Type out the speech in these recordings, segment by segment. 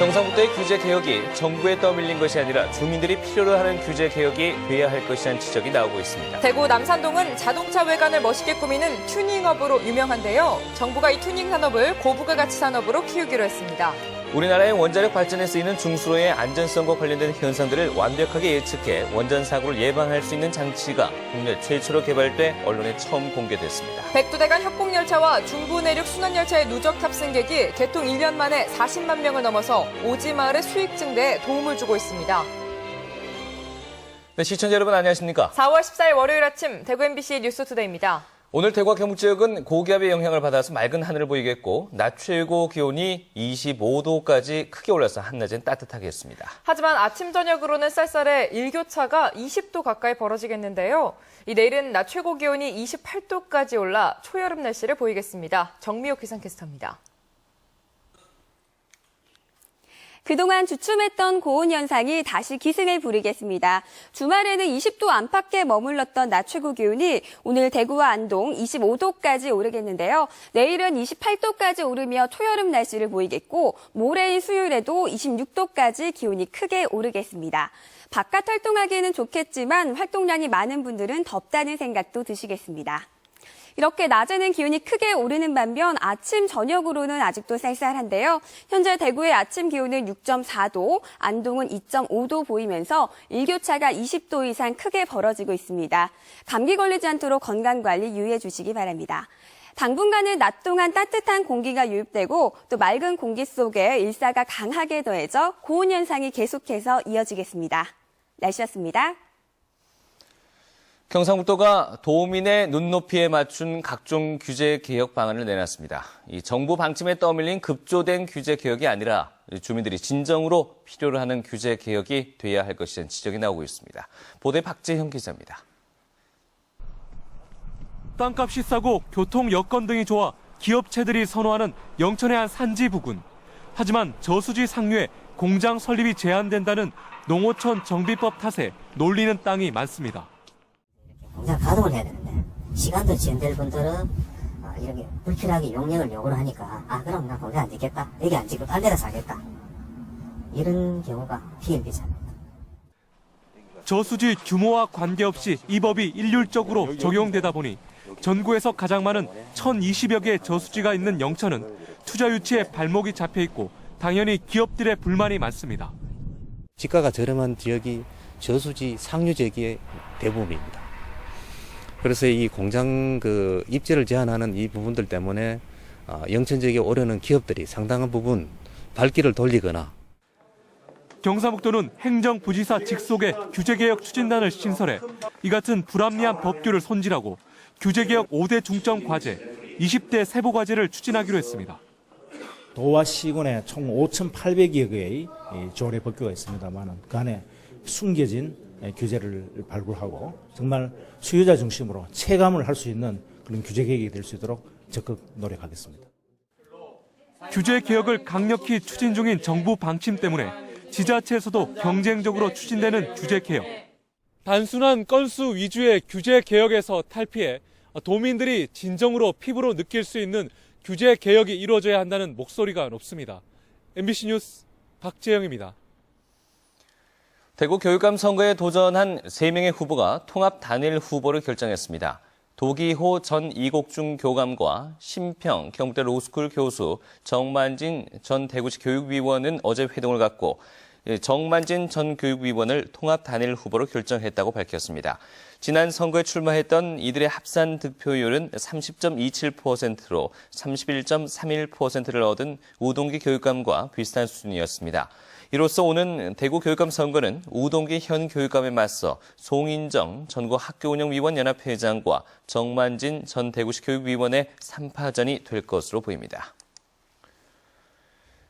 경상북도의 규제 개혁이 정부에 떠밀린 것이 아니라 주민들이 필요로 하는 규제 개혁이 돼야 할 것이라는 지적이 나오고 있습니다. 대구 남산동은 자동차 외관을 멋있게 꾸미는 튜닝업으로 유명한데요. 정부가 이 튜닝 산업을 고부가가치 산업으로 키우기로 했습니다. 우리나라의 원자력 발전에 쓰이는 중수로의 안전성과 관련된 현상들을 완벽하게 예측해 원전 사고를 예방할 수 있는 장치가 국내 최초로 개발돼 언론에 처음 공개됐습니다. 백두대간 협곡열차와 중부내륙 순환열차의 누적 탑승객이 개통 1년 만에 40만 명을 넘어서 오지마을의 수익 증대에 도움을 주고 있습니다. 네, 시청자 여러분 안녕하십니까? 4월 14일 월요일 아침 대구 MBC 뉴스투데이입니다. 오늘 대구와 경북 지역은 고기압의 영향을 받아서 맑은 하늘을 보이겠고 낮 최고 기온이 25도까지 크게 올라서 한낮엔 따뜻하게 했습니다. 하지만 아침 저녁으로는 쌀쌀해 일교차가 20도 가까이 벌어지겠는데요. 내일은 낮 최고 기온이 28도까지 올라 초여름 날씨를 보이겠습니다. 정미옥 기상캐스터입니다. 그동안 주춤했던 고온 현상이 다시 기승을 부리겠습니다. 주말에는 20도 안팎에 머물렀던 낮 최고 기온이 오늘 대구와 안동 25도까지 오르겠는데요. 내일은 28도까지 오르며 초여름 날씨를 보이겠고 모레인 수요일에도 26도까지 기온이 크게 오르겠습니다. 바깥 활동하기에는 좋겠지만 활동량이 많은 분들은 덥다는 생각도 드시겠습니다. 이렇게 낮에는 기온이 크게 오르는 반면 아침, 저녁으로는 아직도 쌀쌀한데요. 현재 대구의 아침 기온은 6.4도, 안동은 2.5도 보이면서 일교차가 20도 이상 크게 벌어지고 있습니다. 감기 걸리지 않도록 건강관리 유의해 주시기 바랍니다. 당분간은 낮 동안 따뜻한 공기가 유입되고 또 맑은 공기 속에 일사가 강하게 더해져 고온 현상이 계속해서 이어지겠습니다. 날씨였습니다. 경상북도가 도민의 눈높이에 맞춘 각종 규제 개혁 방안을 내놨습니다. 이 정부 방침에 떠밀린 급조된 규제 개혁이 아니라 주민들이 진정으로 필요로 하는 규제 개혁이 돼야 할 것이라는 지적이 나오고 있습니다. 보도에 박재형 기자입니다. 땅값이 싸고 교통 여건 등이 좋아 기업체들이 선호하는 영천의 한 산지 부근. 하지만 저수지 상류에 공장 설립이 제한된다는 농어촌 정비법 탓에 놀리는 땅이 많습니다. 공장 가동을 해야 되는데 시간도 지연될 분들은 이렇게 불필요하게 용역을 요구를 하니까 그럼 나 공장 안 짓겠다, 여기 안 짓고 딴 데다 사겠다, 이런 경우가 비일비재합니다. 저수지 규모와 관계없이 이 법이 일률적으로 적용되다 보니 전국에서 가장 많은 1,020여 개의 저수지가 있는 영천은 투자 유치에 발목이 잡혀 있고 당연히 기업들의 불만이 많습니다. 지가가 저렴한 지역이 저수지 상류 지역의 대부분입니다. 그래서 이 공장 입지를 제한하는 이 부분들 때문에 영천 지역에 오려는 기업들이 상당한 부분 발길을 돌리거나. 경상북도는 행정부지사 직속의 규제개혁 추진단을 신설해 이 같은 불합리한 법규를 손질하고 규제개혁 5대 중점 과제, 20대 세부 과제를 추진하기로 했습니다. 도와 시군에 총 5,800여 개의 조례 법규가 있습니다만 그 안에 숨겨진 규제를 발굴하고 정말 수요자 중심으로 체감을 할 수 있는 그런 규제 개혁이 될 수 있도록 적극 노력하겠습니다. 규제 개혁을 강력히 추진 중인 정부 방침 때문에 지자체에서도 경쟁적으로 추진되는 규제 개혁. 단순한 건수 위주의 규제 개혁에서 탈피해 도민들이 진정으로 피부로 느낄 수 있는 규제 개혁이 이루어져야 한다는 목소리가 높습니다. MBC 뉴스 박재영입니다. 대구 교육감 선거에 도전한 3명의 후보가 통합 단일 후보를 결정했습니다. 도기호 전 이곡중 교감과 심평 경북대 로스쿨 교수, 정만진 전 대구시 교육위원은 어제 회동을 갖고 정만진 전 교육위원을 통합 단일 후보로 결정했다고 밝혔습니다. 지난 선거에 출마했던 이들의 합산 득표율은 30.27%로 31.31%를 얻은 우동기 교육감과 비슷한 수준이었습니다. 이로써 오는 대구 교육감 선거는 우동기 현 교육감에 맞서 송인정 전국학교운영위원연합회장과 정만진 전 대구시 교육위원의 3파전이 될 것으로 보입니다.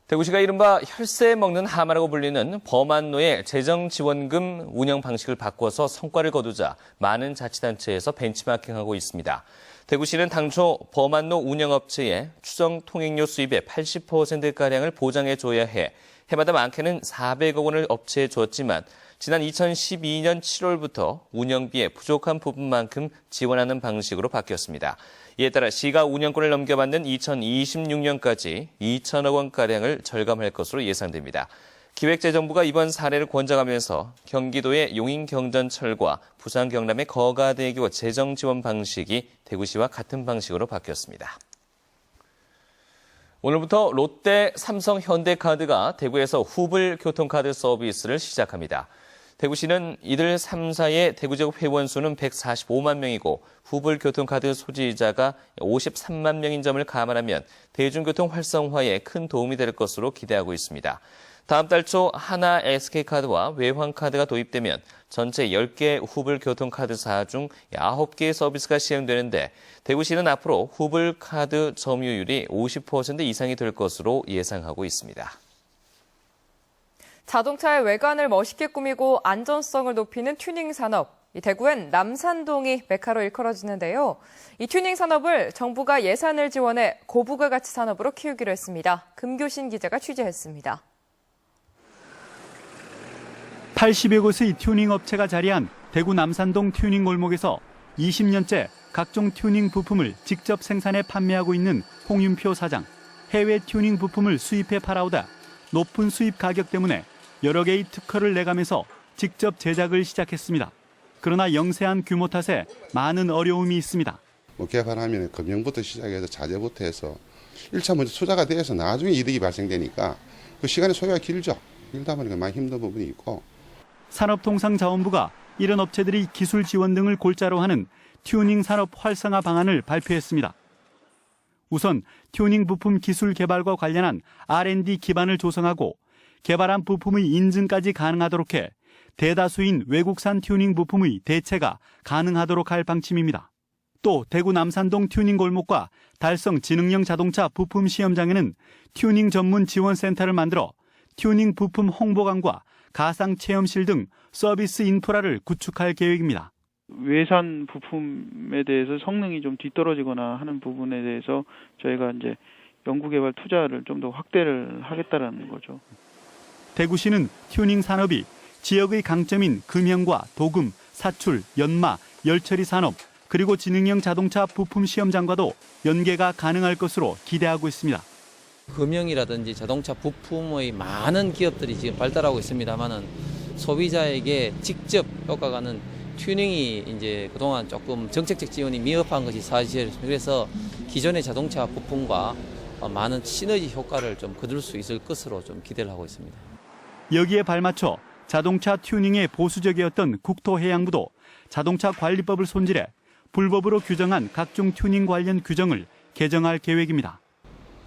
대구시가 이른바 혈세 먹는 하마라고 불리는 범안로의 재정지원금 운영 방식을 바꿔서 성과를 거두자 많은 자치단체에서 벤치마킹하고 있습니다. 대구시는 당초 범안로 운영업체에 추정 통행료 수입의 80%가량을 보장해줘야 해 해마다 많게는 400억 원을 업체에 줬지만 지난 2012년 7월부터 운영비에 부족한 부분만큼 지원하는 방식으로 바뀌었습니다. 이에 따라 시가 운영권을 넘겨받는 2026년까지 2천억 원가량을 절감할 것으로 예상됩니다. 기획재정부가 이번 사례를 권장하면서 경기도의 용인경전철과 부산 경남의 거가대교 재정 지원 방식이 대구시와 같은 방식으로 바뀌었습니다. 오늘부터 롯데, 삼성, 현대카드가 대구에서 후불 교통카드 서비스를 시작합니다. 대구시는 이들 3사의 대구 지역 회원 수는 145만 명이고 후불 교통카드 소지자가 53만 명인 점을 감안하면 대중교통 활성화에 큰 도움이 될 것으로 기대하고 있습니다. 다음 달 초 하나 SK카드와 외환카드가 도입되면 전체 10개 후불 교통카드사 중 9개의 서비스가 시행되는데 대구시는 앞으로 후불 카드 점유율이 50% 이상이 될 것으로 예상하고 있습니다. 자동차의 외관을 멋있게 꾸미고 안전성을 높이는 튜닝 산업. 대구엔 남산동이 메카로 일컬어지는데요. 이 튜닝 산업을 정부가 예산을 지원해 고부가 가치 산업으로 키우기로 했습니다. 금교신 기자가 취재했습니다. 80여 곳의 튜닝 업체가 자리한 대구 남산동 튜닝 골목에서 20년째 각종 튜닝 부품을 직접 생산해 판매하고 있는 홍윤표 사장. 해외 튜닝 부품을 수입해 팔아오다 높은 수입 가격 때문에 여러 개의 특허를 내가면서 직접 제작을 시작했습니다. 그러나 영세한 규모 탓에 많은 어려움이 있습니다. 개발하면 금형부터 시작해서 자재부터 해서 1차 먼저 투자가 돼서 나중에 이득이 발생되니까 그 시간의 소요가 길죠. 길다 보니까 많이 힘든 부분이 있고. 산업통상자원부가 이런 업체들이 기술 지원 등을 골자로 하는 튜닝 산업 활성화 방안을 발표했습니다. 우선 튜닝 부품 기술 개발과 관련한 R&D 기반을 조성하고 개발한 부품의 인증까지 가능하도록 해 대다수인 외국산 튜닝 부품의 대체가 가능하도록 할 방침입니다. 또 대구 남산동 튜닝 골목과 달성 지능형 자동차 부품 시험장에는 튜닝 전문 지원센터를 만들어 튜닝 부품 홍보관과 가상 체험실 등 서비스 인프라를 구축할 계획입니다. 외산 부품에 대해서 성능이 좀 뒤떨어지거나 하는 부분에 대해서 저희가 이제 연구개발 투자를 좀 더 확대를 하겠다라는 거죠. 대구시는 튜닝 산업이 지역의 강점인 금형과 도금, 사출, 연마, 열처리 산업, 그리고 지능형 자동차 부품 시험장과도 연계가 가능할 것으로 기대하고 있습니다. 금형이라든지 자동차 부품의 많은 기업들이 지금 발달하고 있습니다만은 소비자에게 직접 효과가 가는 튜닝이 이제 그동안 조금 정책적 지원이 미흡한 것이 사실이에요. 그래서 기존의 자동차 부품과 많은 시너지 효과를 좀 거둘 수 있을 것으로 좀 기대를 하고 있습니다. 여기에 발맞춰 자동차 튜닝에 보수적이었던 국토해양부도 자동차 관리법을 손질해 불법으로 규정한 각종 튜닝 관련 규정을 개정할 계획입니다.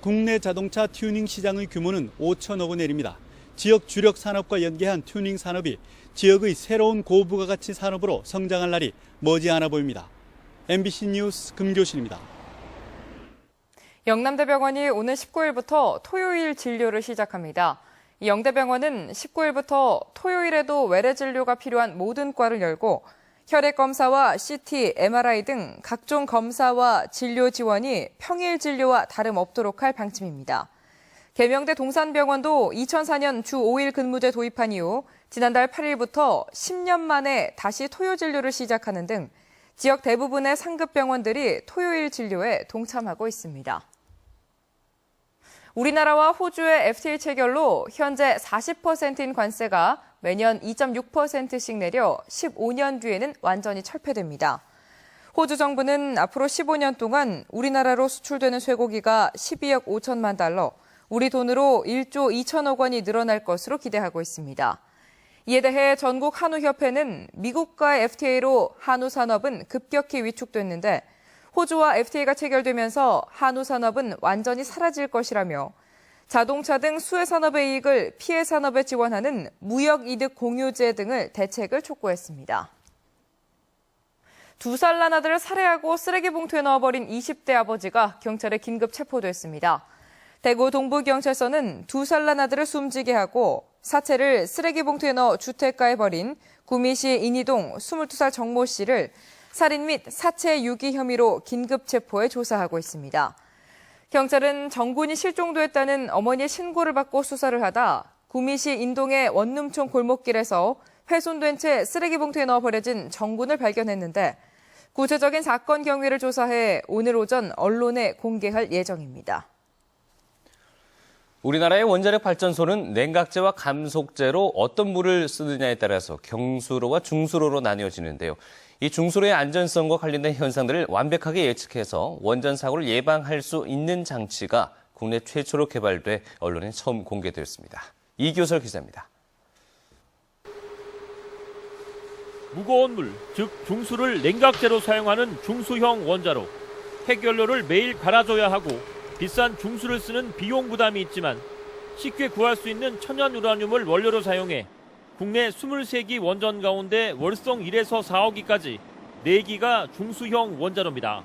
국내 자동차 튜닝 시장의 규모는 5천억 원에 이릅니다. 지역 주력 산업과 연계한 튜닝 산업이 지역의 새로운 고부가가치 산업으로 성장할 날이 머지않아 보입니다. MBC 뉴스 금교신입니다. 영남대병원이 오늘 19일부터 토요일 진료를 시작합니다. 이 영대병원은 19일부터 토요일에도 외래 진료가 필요한 모든 과를 열고 혈액 검사와 CT, MRI 등 각종 검사와 진료 지원이 평일 진료와 다름없도록 할 방침입니다. 계명대 동산병원도 2004년 주 5일 근무제 도입한 이후 지난달 8일부터 10년 만에 다시 토요 진료를 시작하는 등 지역 대부분의 상급 병원들이 토요일 진료에 동참하고 있습니다. 우리나라와 호주의 FTA 체결로 현재 40%인 관세가 매년 2.6%씩 내려 15년 뒤에는 완전히 철폐됩니다. 호주 정부는 앞으로 15년 동안 우리나라로 수출되는 쇠고기가 12억 5천만 달러, 우리 돈으로 1조 2천억 원이 늘어날 것으로 기대하고 있습니다. 이에 대해 전국 한우협회는 미국과의 FTA로 한우 산업은 급격히 위축됐는데 호주와 FTA가 체결되면서 한우 산업은 완전히 사라질 것이라며 자동차 등 수혜 산업의 이익을 피해 산업에 지원하는 무역 이득 공유제 등을 대책을 촉구했습니다. 2살 난 아들을 살해하고 쓰레기 봉투에 넣어버린 20대 아버지가 경찰에 긴급 체포됐습니다. 대구 동부경찰서는 2살 난 아들을 숨지게 하고 사체를 쓰레기 봉투에 넣어 주택가에 버린 구미시 인이동 22살 정모 씨를 살인 및 사체 유기 혐의로 긴급 체포해 조사하고 있습니다. 경찰은 정군이 실종됐다는 어머니의 신고를 받고 수사를 하다 구미시 인동의 원룸촌 골목길에서 훼손된 채 쓰레기 봉투에 넣어 버려진 정군을 발견했는데 구체적인 사건 경위를 조사해 오늘 오전 언론에 공개할 예정입니다. 우리나라의 원자력 발전소는 냉각제와 감속제로 어떤 물을 쓰느냐에 따라서 경수로와 중수로로 나뉘어지는데요. 이 중수로의 안전성과 관련된 현상들을 완벽하게 예측해서 원전 사고를 예방할 수 있는 장치가 국내 최초로 개발돼 언론에 처음 공개되었습니다. 이교설 기자입니다. 무거운 물, 즉 중수를 냉각제로 사용하는 중수형 원자로. 핵연료를 매일 갈아줘야 하고 비싼 중수를 쓰는 비용 부담이 있지만 쉽게 구할 수 있는 천연 우라늄을 원료로 사용해 국내 23기 원전 가운데 월성 1에서 4호기까지 4기가 중수형 원자로입니다.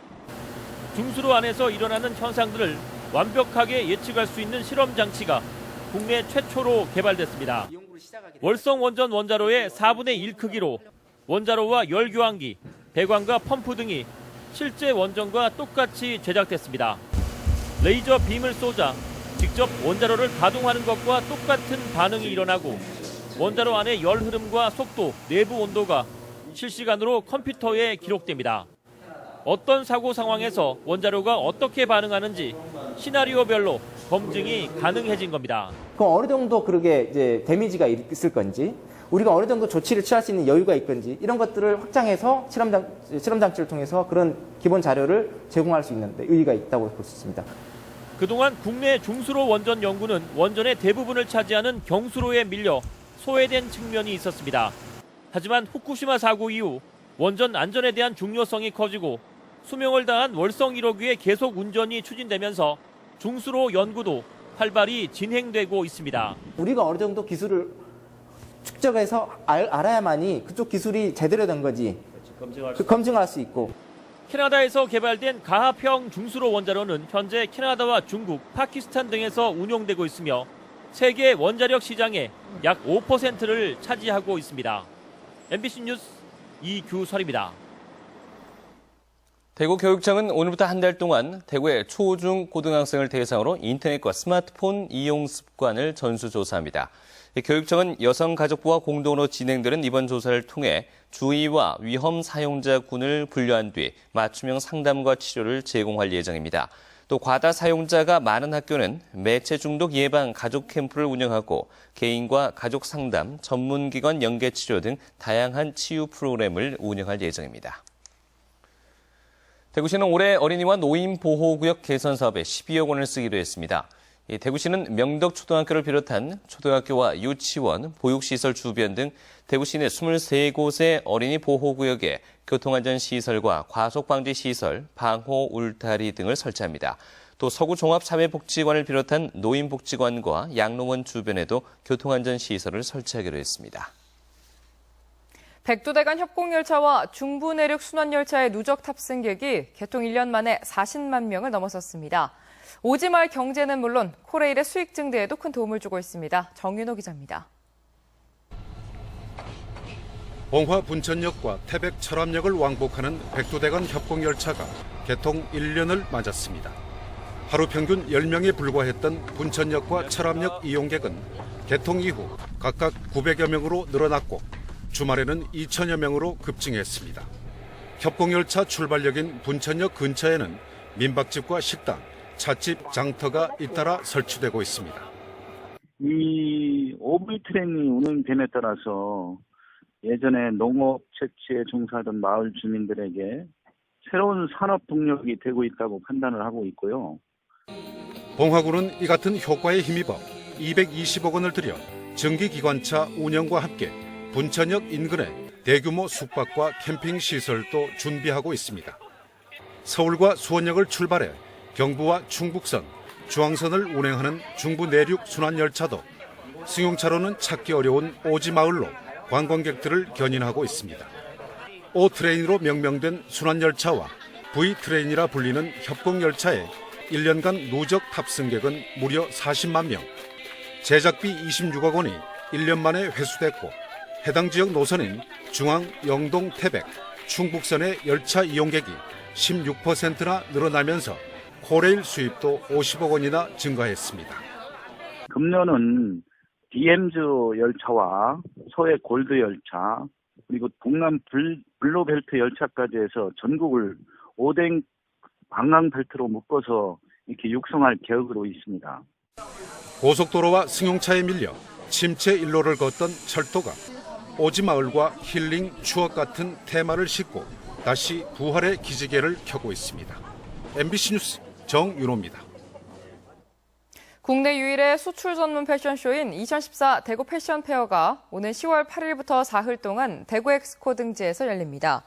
중수로 안에서 일어나는 현상들을 완벽하게 예측할 수 있는 실험 장치가 국내 최초로 개발됐습니다. 월성 원전 원자로의 4분의 1 크기로 원자로와 열 교환기, 배관과 펌프 등이 실제 원전과 똑같이 제작됐습니다. 레이저 빔을 쏘자 직접 원자로를 가동하는 것과 똑같은 반응이 일어나고 원자로 안의 열 흐름과 속도, 내부 온도가 실시간으로 컴퓨터에 기록됩니다. 어떤 사고 상황에서 원자로가 어떻게 반응하는지 시나리오별로 검증이 가능해진 겁니다. 그럼 어느 정도 그렇게 이제 데미지가 있을 건지, 우리가 어느 정도 조치를 취할 수 있는 여유가 있건지 이런 것들을 확장해서 실험 장치를 통해서 그런 기본 자료를 제공할 수 있는 데 의의가 있다고 볼 수 있습니다. 그동안 국내 중수로 원전 연구는 원전의 대부분을 차지하는 경수로에 밀려 소외된 측면이 있었습니다. 하지만 후쿠시마 사고 이후 원전 안전에 대한 중요성이 커지고 수명을 다한 월성 1호기의 계속 운전이 추진되면서 중수로 연구도 활발히 진행되고 있습니다. 우리가 어느 정도 기술을 축적해서 알아야만이 그쪽 기술이 제대로 된 거지 검증할 수 있고. 캐나다에서 개발된 가합형 중수로 원자로는 현재 캐나다와 중국, 파키스탄 등에서 운용되고 있으며 세계 원자력 시장의 약 5%를 차지하고 있습니다. MBC 뉴스 이규설입니다. 대구교육청은 오늘부터 한 달 동안 대구의 초, 중, 고등학생을 대상으로 인터넷과 스마트폰 이용 습관을 전수조사합니다. 교육청은 여성가족부와 공동으로 진행되는 이번 조사를 통해 주의와 위험 사용자군을 분류한 뒤 맞춤형 상담과 치료를 제공할 예정입니다. 또 과다 사용자가 많은 학교는 매체 중독 예방 가족 캠프를 운영하고 개인과 가족 상담, 전문기관 연계 치료 등 다양한 치유 프로그램을 운영할 예정입니다. 대구시는 올해 어린이와 노인 보호구역 개선 사업에 12억 원을 쓰기로 했습니다. 대구시는 명덕초등학교를 비롯한 초등학교와 유치원, 보육시설 주변 등 대구시 내 23곳의 어린이 보호구역에 교통안전시설과 과속방지시설, 방호 울타리 등을 설치합니다. 또 서구종합사회복지관을 비롯한 노인복지관과 양로원 주변에도 교통안전시설을 설치하기로 했습니다. 백두대간 협공열차와 중부내륙 순환열차의 누적 탑승객이 개통 1년 만에 40만 명을 넘어섰습니다. 오지말 경제는 물론 코레일의 수익 증대에도 큰 도움을 주고 있습니다. 정윤호 기자입니다. 봉화 분천역과 태백 철암역을 왕복하는 백두대간 협공열차가 개통 1년을 맞았습니다. 하루 평균 10명에 불과했던 분천역과 철암역 이용객은 개통 이후 각각 900여 명으로 늘어났고 주말에는 2천여 명으로 급증했습니다. 협공열차 출발역인 분천역 근처에는 민박집과 식당, 찻집, 장터가 잇따라 설치되고 있습니다. 이 OV 트램이 운행됨에 따라서 예전에 농업 채취에 종사하던 마을 주민들에게 새로운 산업 동력이 되고 있다고 판단을 하고 있고요. 봉화구는 이 같은 효과에 힘입어 220억 원을 들여 전기기관차 운영과 함께 분천역 인근에 대규모 숙박과 캠핑 시설도 준비하고 있습니다. 서울과 수원역을 출발해 경부와 충북선, 중앙선을 운행하는 중부 내륙 순환열차도 승용차로는 찾기 어려운 오지마을로 관광객들을 견인하고 있습니다. O트레인으로 명명된 순환열차와 V트레인이라 불리는 협공열차에 1년간 누적 탑승객은 무려 40만 명, 제작비 26억 원이 1년 만에 회수됐고 해당 지역 노선인 중앙, 영동, 태백, 충북선의 열차 이용객이 16%나 늘어나면서 코레일 수입도 50억 원이나 증가했습니다. 금년은 DMZ 열차와 서해 골드 열차, 그리고 동남 블루벨트 열차까지 해서 전국을 5대 관광벨트로 묶어서 이렇게 육성할 계획으로 있습니다. 고속도로와 승용차에 밀려 침체 일로를 걷던 철도가 오지마을과 힐링, 추억 같은 테마를 싣고 다시 부활의 기지개를 켜고 있습니다. MBC 뉴스 정윤호입니다. 국내 유일의 수출 전문 패션쇼인 2014 대구 패션 페어가 오는 10월 8일부터 사흘 동안 대구 엑스코 등지에서 열립니다.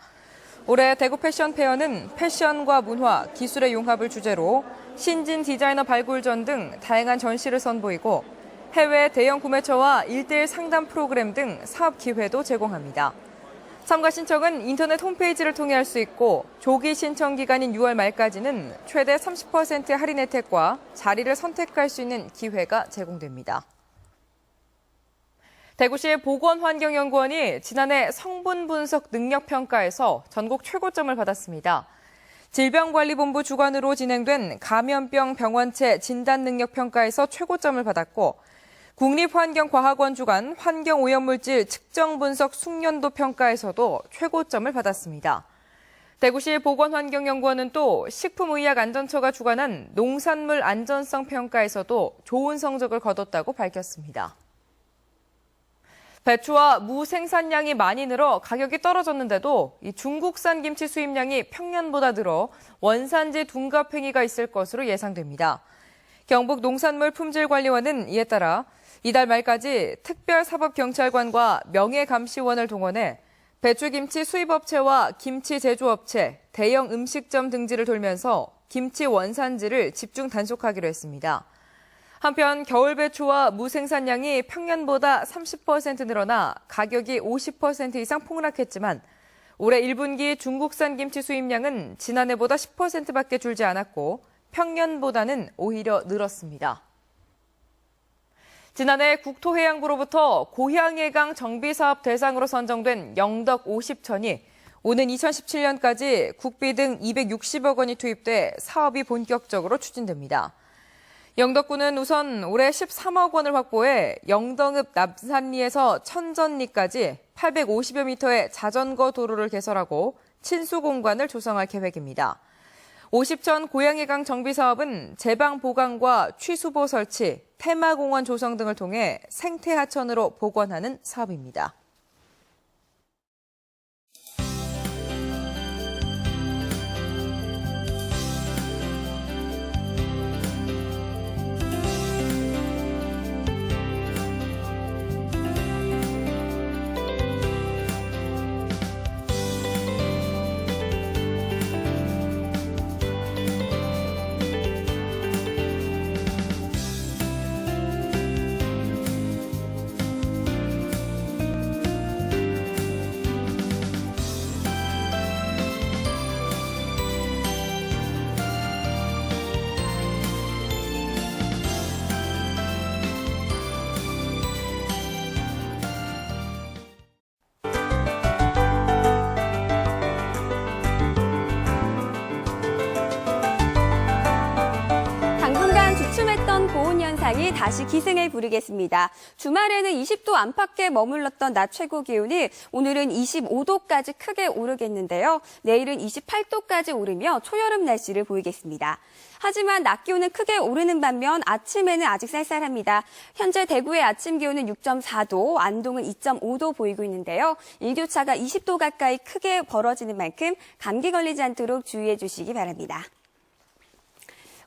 올해 대구 패션 페어는 패션과 문화, 기술의 융합을 주제로 신진 디자이너 발굴전 등 다양한 전시를 선보이고 해외 대형 구매처와 1:1 상담 프로그램 등 사업 기회도 제공합니다. 참가 신청은 인터넷 홈페이지를 통해 할 수 있고 조기 신청 기간인 6월 말까지는 최대 30% 할인 혜택과 자리를 선택할 수 있는 기회가 제공됩니다. 대구시 보건환경연구원이 지난해 성분 분석 능력 평가에서 전국 최고점을 받았습니다. 질병관리본부 주관으로 진행된 감염병 병원체 진단 능력 평가에서 최고점을 받았고 국립환경과학원 주관 환경오염물질 측정 분석 숙련도 평가에서도 최고점을 받았습니다. 대구시 보건환경연구원은 또 식품의약안전처가 주관한 농산물 안전성 평가에서도 좋은 성적을 거뒀다고 밝혔습니다. 배추와 무 생산량이 많이 늘어 가격이 떨어졌는데도 이 중국산 김치 수입량이 평년보다 늘어 원산지 둔갑 행위가 있을 것으로 예상됩니다. 경북농산물품질관리원은 이에 따라 이달 말까지 특별사법경찰관과 명예감시원을 동원해 배추김치 수입업체와 김치 제조업체, 대형 음식점 등지를 돌면서 김치 원산지를 집중 단속하기로 했습니다. 한편 겨울 배추와 무 생산량이 평년보다 30% 늘어나 가격이 50% 이상 폭락했지만 올해 1분기 중국산 김치 수입량은 지난해보다 10%밖에 줄지 않았고 평년보다는 오히려 늘었습니다. 지난해 국토해양부로부터 고향해강 정비사업 대상으로 선정된 영덕 50촌이 오는 2017년까지 국비 등 260억 원이 투입돼 사업이 본격적으로 추진됩니다. 영덕군은 우선 올해 13억 원을 확보해 영덕읍 남산리에서 천전리까지 850여 미터의 자전거 도로를 개설하고 친수 공간을 조성할 계획입니다. 50천 고양이강 정비 사업은 제방 보강과 취수보 설치, 테마공원 조성 등을 통해 생태하천으로 복원하는 사업입니다. 주춤했던 고온 현상이 다시 기승을 부리겠습니다. 주말에는 20도 안팎에 머물렀던 낮 최고 기온이 오늘은 25도까지 크게 오르겠는데요. 내일은 28도까지 오르며 초여름 날씨를 보이겠습니다. 하지만 낮 기온은 크게 오르는 반면 아침에는 아직 쌀쌀합니다. 현재 대구의 아침 기온은 6.4도, 안동은 2.5도 보이고 있는데요. 일교차가 20도 가까이 크게 벌어지는 만큼 감기 걸리지 않도록 주의해 주시기 바랍니다.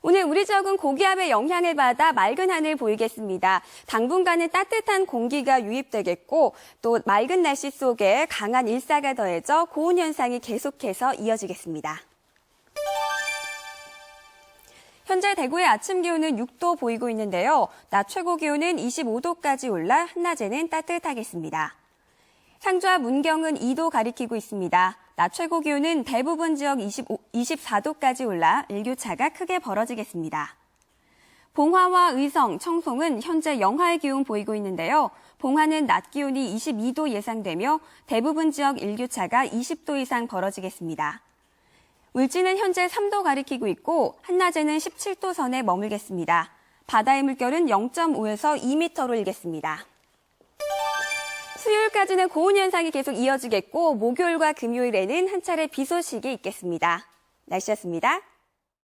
오늘 우리 지역은 고기압의 영향을 받아 맑은 하늘 보이겠습니다. 당분간은 따뜻한 공기가 유입되겠고 또 맑은 날씨 속에 강한 일사가 더해져 고온 현상이 계속해서 이어지겠습니다. 현재 대구의 아침 기온은 6도 보이고 있는데요. 낮 최고 기온은 25도까지 올라 한낮에는 따뜻하겠습니다. 상주와 문경은 2도 가리키고 있습니다. 낮 최고 기온은 대부분 지역 24도까지 올라 일교차가 크게 벌어지겠습니다. 봉화와 의성, 청송은 현재 영하의 기온 보이고 있는데요. 봉화는 낮 기온이 22도 예상되며 대부분 지역 일교차가 20도 이상 벌어지겠습니다. 울진은 현재 3도 가리키고 있고 한낮에는 17도 선에 머물겠습니다. 바다의 물결은 0.5에서 2m로 일겠습니다. 수요일까지는 고온 현상이 계속 이어지겠고 목요일과 금요일에는 한 차례 비 소식이 있겠습니다. 날씨였습니다.